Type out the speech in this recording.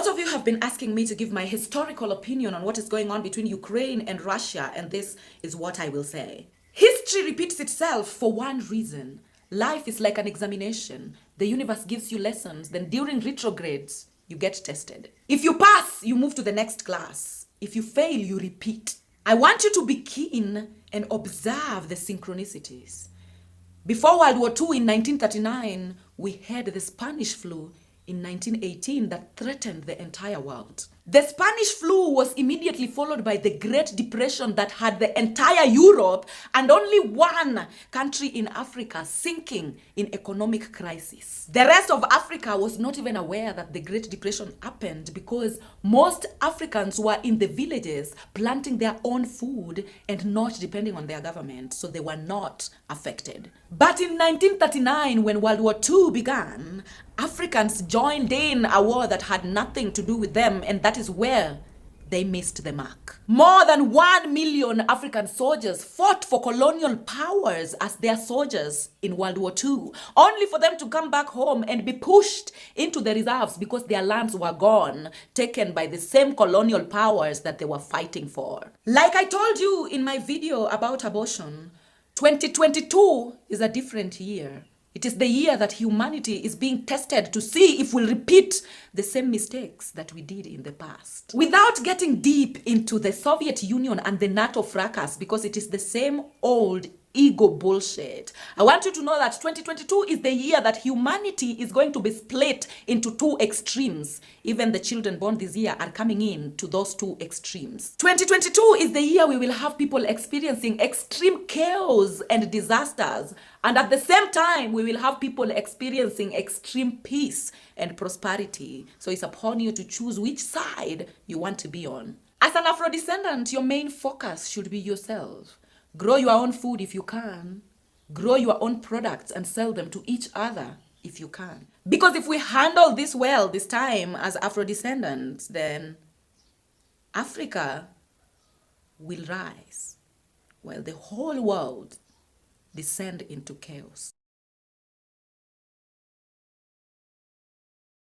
lot of you have been asking me to give my historical opinion on what is going on between Ukraine and Russia, and this is what I will say. History repeats itself for one reason. Life is like an examination. The universe gives you lessons, then during retrogrades, you get tested. If you pass, you move to the next class. If you fail, you repeat. I want you to be keen and observe the synchronicities. Before World War II in 1939, we had the Spanish flu in 1918 that threatened the entire world. The Spanish flu was immediately followed by the Great Depression that had the entire Europe and only one country in Africa sinking in economic crisis. The rest of Africa was not even aware that the Great Depression happened because most Africans were in the villages planting their own food and not depending on their government, so they were not affected. But in 1939, when World War II began, Africans joined in a war that had nothing to do with them, and that is where they missed the mark. More than 1 million African soldiers fought for colonial powers as their soldiers in World War II, only for them to come back home and be pushed into the reserves because their lands were gone, taken by the same colonial powers that they were fighting for. Like I told you in my video about abortion, 2022 is a different year. It is the year that humanity is being tested to see if we'll repeat the same mistakes that we did in the past. Without getting deep into the Soviet Union and the NATO fracas, because it is the same old ego bullshit, I want you to know that 2022 is the year that humanity is going to be split into two extremes. Even the children born this year are coming in to those two extremes. 2022 is the year we will have people experiencing extreme chaos and disasters. And at the same time, we will have people experiencing extreme peace and prosperity. So it's upon you to choose which side you want to be on. As an Afro-descendant, your main focus should be yourself. Grow your own food if you can. Grow your own products and sell them to each other if you can. Because if we handle this well this time as Afro-descendants, then Africa will rise while the whole world descend into chaos.